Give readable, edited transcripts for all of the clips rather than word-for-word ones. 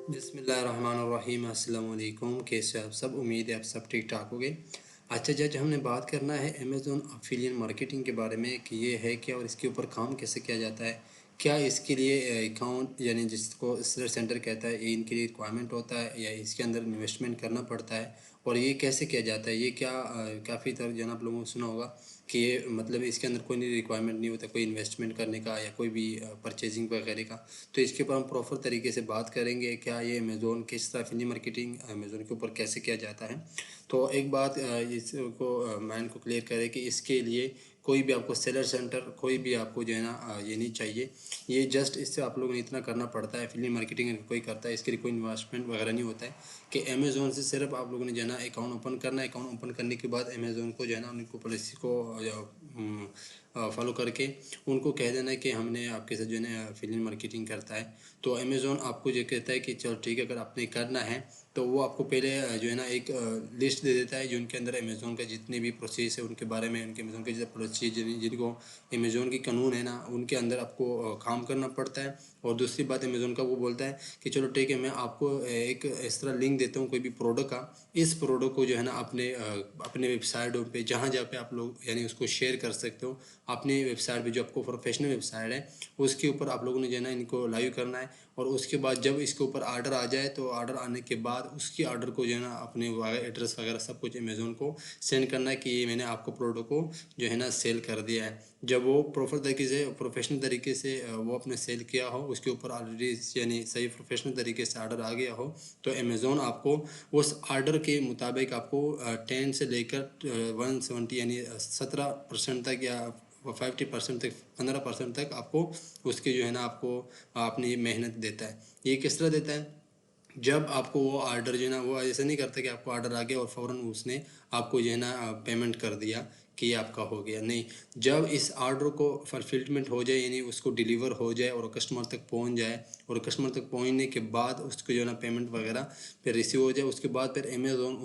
बिस्मिल्लाहिर्रहमानिर्रहीम अस्सलाम वालेकुम। कैसे आप सब? उम्मीद है आप सब ठीक ठाक होंगे। अच्छा जज हमने बात करना है अमेज़ॉन अफिलिएट मार्केटिंग के बारे में कि ये है क्या और इसके ऊपर काम कैसे किया जाता है। क्या इसके लिए अकाउंट यानी जिसको सेलर सेंटर कहता है ये इनके लिए रिक्वायरमेंट होता है या इसके अंदर इन्वेस्टमेंट करना पड़ता है और ये कैसे किया जाता है। ये क्या काफ़ी तरह जन आप लोगों ने सुना होगा कि ये मतलब इसके अंदर कोई रिक्वायरमेंट नहीं होता कोई इन्वेस्टमेंट करने का या कोई भी परचेजिंग वगैरह का। तो इसके ऊपर हम प्रॉपर तरीके से बात करेंगे क्या ये अमेज़ोन किस तरह affiliate मार्केटिंग अमेज़ोन के ऊपर कैसे किया जाता है। तो एक बात इसको माइंड को क्लियर करें कि इसके लिए कोई भी आपको सेलर सेंटर कोई भी आपको जो है ना ये नहीं चाहिए। ये जस्ट इससे आप लोगों ने इतना करना पड़ता है affiliate मार्केटिंग अगर कोई करता है इसके लिए कोई इन्वेस्टमेंट वगैरह नहीं होता है कि अमेज़ोन से सिर्फ आप लोगों ने जो है ना अकाउंट ओपन करना है। अकाउंट ओपन करने के बाद अमेज़ोन को जो है ना उनको पॉलिसी को फॉलो करके उनको कह देना है कि हमने आपके साथ जो है ना affiliate मार्केटिंग करता है। तो अमेज़ोन आपको ये कहता है कि चलो ठीक है अगर आपने करना है तो वो आपको पहले जो है ना एक लिस्ट दे देता है जो उनके अंदर अमेज़ोन का जितने भी प्रोसेस है उनके बारे में उनके अमेज़ोन के जो प्रोसेस जिनको अमेज़ोन की कानून है ना उनके अंदर आपको काम करना पड़ता है। और दूसरी बात अमेज़ोन का वो बोलता है कि चलो ठीक है मैं आपको एक इस तरह लिंक देता हूँ कोई भी प्रोडक्ट का। इस प्रोडक्ट को जो है ना अपने वेबसाइटों पे जहाँ जहाँ पे आप लोग यानी उसको शेयर कर सकते हो अपनी वेबसाइट पे जो आपको प्रोफेशनल वेबसाइट है उसके ऊपर आप लोगों ने जो है ना इनको लाइव करना है। और उसके बाद जब इसके ऊपर आर्डर आ जाए तो आर्डर आने के बाद उसकी आर्डर को जो है ना अपने एड्रेस वगैरह सब कुछ अमेज़ोन को सेंड करना है कि ये मैंने आपको प्रोडक्ट को जो है ना सेल कर दिया है। जब वो प्रॉपर तरीके से प्रोफेशनल तरीके से वो अपने सेल किया हो उसके ऊपर ऑलरेडी यानी सही प्रोफेशनल तरीके से आर्डर आ गया हो तो अमेज़ोन आपको उस आर्डर के मुताबिक आपको 10 से लेकर 170 यानी 17% तक या 50% तक 15% तक आपको उसकी जो है ना आपको अपनी मेहनत देता है। ये किस तरह देता है जब आपको वो आर्डर जो है ना वो ऐसा नहीं करता कि आपको आर्डर आ गया और फ़ौरन उसने आपको जो है ना पेमेंट कर दिया कि ये आपका हो गया नहीं। जब इस आर्डर को फुलफिलमेंट हो जाए यानी उसको डिलीवर हो जाए और कस्टमर तक पहुंच जाए और कस्टमर तक पहुंचने के बाद उसको जो है ना पेमेंट वगैरह फिर रिसीव हो जाए उसके बाद फिर अमेज़ोन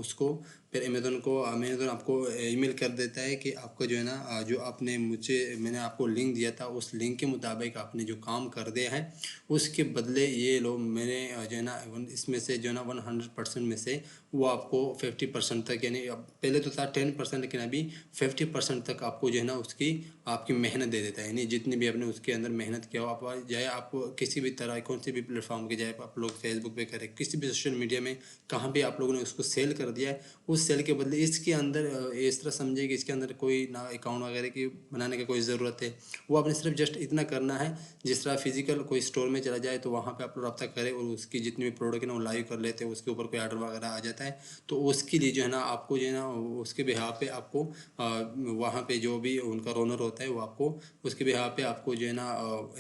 आपको ईमेल कर देता है कि आपका जो है ना जो आपने मैंने आपको लिंक दिया था उस लिंक के मुताबिक आपने जो काम कर दिया है उसके बदले ये लो मैंने जो है ना इसमें से जो है ना 100% में से वो आपको 50% तक यानी पहले तो था 10% लेकिन अभी 50% तक आपको जो है ना उसकी आपकी मेहनत दे देता है। यानी जितनी भी आपने उसके अंदर मेहनत किया हो आप चाहे आप किसी भी तरह कौन से भी प्लेटफॉर्म के चाहे आप लोग फेसबुक पे करें किसी भी सोशल मीडिया में कहाँ भी आप लोगों ने उसको सेल कर दिया है उस सेल के बदले इसके अंदर इस तरह समझिए कि इसके अंदर कोई ना अकाउंट वगैरह की बनाने की कोई ज़रूरत है। वो आपने सिर्फ जस्ट इतना करना है जिस तरह फिजिकल कोई स्टोर में चला जाए तो वहाँ पे आप लोग रब्ता करें और उसकी जितनी भी प्रोडक्ट है ना वो लाइव कर लेते हैं उसके ऊपर कोई ऑर्डर वगैरह आ जाता है तो उसके लिए जो है ना आपको जो है ना उसके बिहार पे आपको वहाँ पे जो भी उनका रोनर होता है वो आपको उसके बिहार पे आपको जो है ना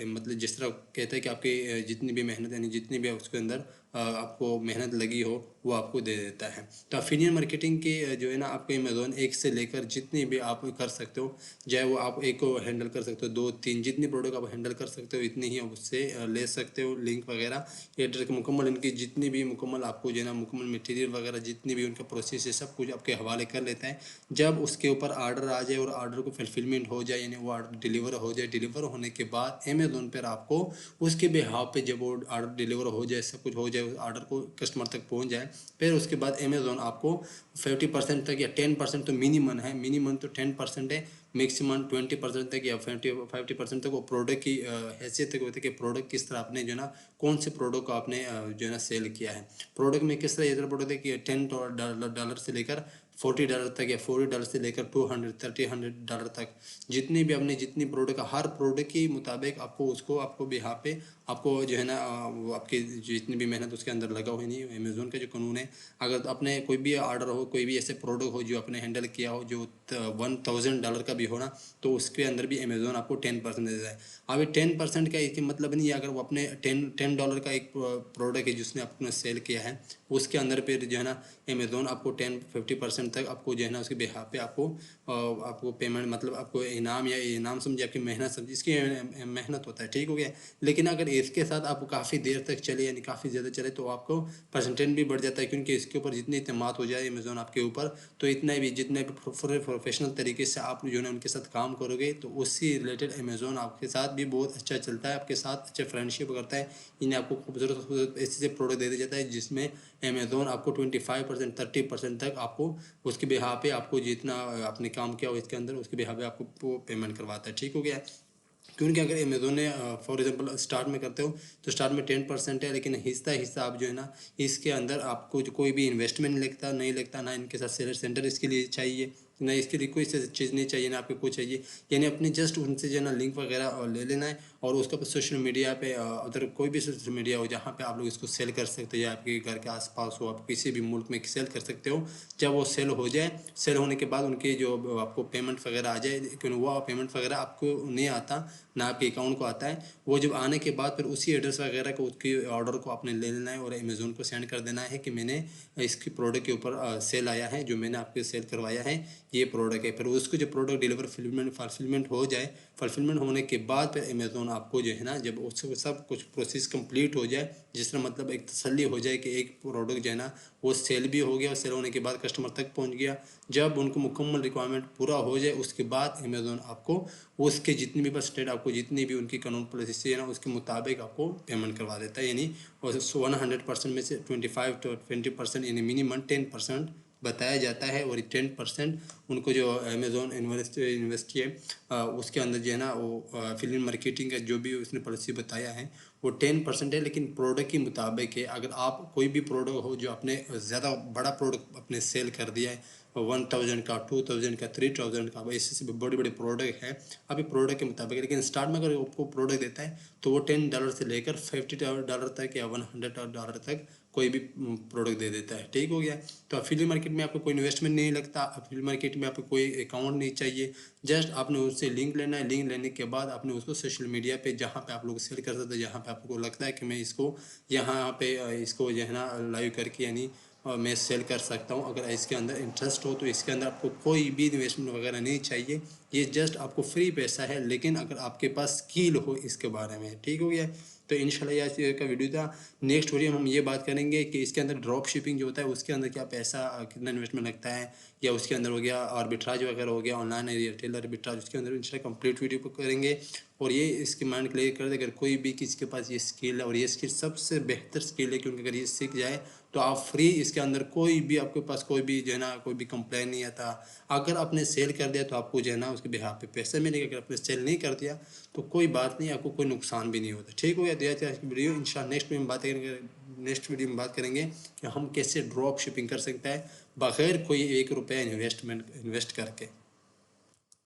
मतलब जिस तरह कहते हैं कि आपकी जितनी भी मेहनत यानी जितनी भी उसके अंदर आपको मेहनत लगी हो वो आपको दे देता है। तो अफिलिएट मार्केटिंग के जो है ना आपको अमेज़ॉन एक से लेकर जितनी भी आप कर सकते हो चाहे वो आप एक को हैंडल कर सकते हो दो तीन जितनी प्रोडक्ट आप हैंडल कर सकते हो इतनी ही आप उससे ले सकते हो लिंक वगैरह एड्रेस मुकम्मल इनकी जितनी भी मुकम्मल आपको जो है ना मुकम्मल मटेरियल वगैरह जितनी भी उनका प्रोसेस है सब कुछ आपके हवाले कर लेता है। जब उसके ऊपर आर्डर आ जाए और आर्डर को फुलफिलमेंट हो जाए यानी वो आर्डर डिलीवर हो जाए डिलीवर होने के बाद अमेज़ॉन पर आपको उसके बिहाफ पे जब वो आर्डर डिलीवर हो जाए सब कुछ हो जाए उस आर्डर को कस्टमर तक पहुंच जाए फिर उसके बाद अमेज़ॉन आपको 50% तक या 10% तो मिनिमम है मिनिमम तो 10% है मैक्सिमम 20% तक या 50% तक वो प्रोडक्ट की हैसियत तक होती है कि प्रोडक्ट किस तरह आपने जो है ना कौन से प्रोडक्ट को आपने जो है ना सेल किया है। प्रोडक्ट में किस तरह ये प्रोडक्ट है कि $10 से लेकर $40 तक या $40 से लेकर 200 $300 तक जितनी भी आपने जितनी प्रोडक्ट हर प्रोडक्ट के मुताबिक आपको उसको आपको भी यहाँ पे आपको जो है ना वो आपकी जितनी भी मेहनत उसके अंदर लगा हुआ नहीं अमेज़ोन का जो कानून है अगर अपने कोई भी ऑर्डर हो कोई भी ऐसे प्रोडक्ट हो जो आपने हैंडल किया हो जो $1000 का भी हो ना तो उसके अंदर भी अमेज़ोन आपको 10% देता है। अभी 10% का इसके मतलब नहीं है अगर वो अपने $10 का एक प्रोडक्ट है जिसने आपने सेल किया है उसके अंदर फिर जो है ना अमेज़ोन आपको 10-50% तक आपको जो है ना उसके बिहाफ पे आपको पेमेंट मतलब आपको इनाम या इनाम समझिए आपकी मेहनत समझिए इसकी मेहनत होता है ठीक हो गया। लेकिन अगर इसके साथ आप काफ़ी देर तक चले यानी काफ़ी ज़्यादा चले तो आपको परसेंटेज भी बढ़ जाता है, क्योंकि इसके ऊपर जितनी एतमाद हो जाए अमेज़न आपके ऊपर, तो इतना भी जितने भी प्रोफेशनल तरीके से आप जो है उनके साथ काम करोगे तो उससे रिलेटेड अमेज़न आपके साथ भी बहुत अच्छा चलता है, आपके साथ अच्छा फ्रेंडशिप करता है। इन्हें आपको खूबसूरत ऐसे प्रोडक्ट दे दिया जाता है जिसमें अमेज़न आपको 25% 30% तक आपको उसके बिहाफ पे आपको जितना आपने काम किया हो इसके अंदर उसके बिहाफ पे आपको पेमेंट करवाता है। ठीक हो गया। क्योंकि अगर अमेज़न ने फॉर एग्जांपल स्टार्ट में करते हो तो स्टार्ट में 10% है, लेकिन हिस्सा हिस्सा आप जो है ना इसके अंदर आपको जो कोई भी इन्वेस्टमेंट नहीं लगता ना इनके साथ सेलर सेंटर इसके लिए चाहिए, ना इसके लिए कोई चीज़ नहीं चाहिए, ना आपको कुछ चाहिए। यानी अपनी जस्ट उनसे जो है ना लिंक वगैरह ले लेना है और उसका सोशल मीडिया पे उधर कोई भी सोशल मीडिया हो जहाँ पे आप लोग इसको सेल कर सकते हो या आपके घर के आसपास हो, आप किसी भी मुल्क में सेल कर सकते हो। जब वो सेल हो जाए, सेल होने के बाद उनके जो आपको पेमेंट वगैरह आ जाए, लेकिन वो पेमेंट वगैरह आपको नहीं आता, ना आपके अकाउंट को आता है। वो जब आने के बाद फिर उसी एड्रेस वगैरह को उसके ऑर्डर को आपने ले लेना है और अमेज़न को सेंड कर देना है कि मैंने इसकी प्रोडक्ट के ऊपर सेल आया है, जो मैंने आपके सेल करवाया है ये प्रोडक्ट है। फिर उसको जो प्रोडक्ट डिलीवर फुलफिलमेंट हो जाए, फुलफिलमेंट होने के बाद फिर अमेज़न आपको जो है ना जब उसको सब कुछ प्रोसेस कंप्लीट हो जाए, जिस तरह मतलब एक तसल्ली हो जाए कि एक प्रोडक्ट जो है ना वो सेल भी हो गया और सेल होने के बाद कस्टमर तक पहुंच गया, जब उनको मुकम्मल रिक्वायरमेंट पूरा हो जाए उसके बाद अमेज़न आपको उसके जितनी भी परसेंटेज आपको जितनी भी उनकी कानून पॉलिसी है ना उसके मुताबिक आपको पेमेंट करवा देता है। यानी 100% में से 25 to 20% यानी मिनिमम 10% बताया जाता है और 10% उनको जो अमेज़न इन्वेस्ट है उसके अंदर जो है ना वो एफिलिएट मार्केटिंग का जो भी उसने पॉलिसी बताया है वो 10% है, लेकिन प्रोडक्ट के मुताबिक है। अगर आप कोई भी प्रोडक्ट हो जो आपने ज़्यादा बड़ा प्रोडक्ट अपने सेल कर दिया है 1000 का 2000 का 3000 का, ऐसे से बड़े बड़े प्रोडक्ट है अभी प्रोडक्ट के मुताबिक, लेकिन स्टार्ट में अगर आपको प्रोडक्ट देता है तो वो $10 से लेकर $50 तक या $100 तक कोई भी प्रोडक्ट दे देता है। ठीक हो गया। तो एफिलिएट मार्केट में आपको कोई इन्वेस्टमेंट नहीं लगता, एफिलिएट मार्केट में आपको कोई अकाउंट नहीं चाहिए, जस्ट आपने उससे लिंक लेना है। लिंक लेने के बाद आपने उसको सोशल मीडिया पे जहाँ पे आप लोग शेयर कर सकते हैं, जहाँ पे आपको लगता है कि मैं इसको यहाँ पे इसको जो है ना लाइव करके यानी मैं सेल कर सकता हूँ, अगर इसके अंदर इंटरेस्ट हो तो इसके अंदर आपको कोई भी इन्वेस्टमेंट वगैरह नहीं चाहिए, ये जस्ट आपको फ्री पैसा है, लेकिन अगर आपके पास स्किल हो इसके बारे में। ठीक हो गया। तो इंशाल्लाह आज का वीडियो था। नेक्स्ट वीडियो में हम ये बात करेंगे कि इसके अंदर ड्रॉप शिपिंग जो होता है उसके अंदर क्या पैसा कितना इन्वेस्टमेंट लगता है, या उसके अंदर हो गया आर्बिट्राज वगैरह हो गया ऑनलाइन रिटेल आर्बिट्राज, उसके अंदर इंशाल्लाह कंप्लीट वीडियो करेंगे और ये इसकी माइंड क्लियर कर दे। अगर कोई भी किसी के पास ये स्किल है और ये स्किल सबसे बेहतर स्किल है, क्योंकि अगर ये सीख जाए तो आप फ्री इसके अंदर कोई भी आपके पास कोई भी जो है ना कोई भी कंप्लेन नहीं आता। अगर आपने सेल कर दिया तो आपको जो है ना उसके बिहाफ पे पैसे मिलेंगे, अगर आपने सेल नहीं कर दिया तो कोई बात नहीं, आपको कोई नुकसान भी नहीं होता। ठीक हो गया। दिया आज की वीडियो इंशाल्लाह नेक्स्ट वीडियो में बात करेंगे कि हम कैसे ड्रॉप शिपिंग कर सकते हैं बगैर कोई ₹1 इन्वेस्ट करके।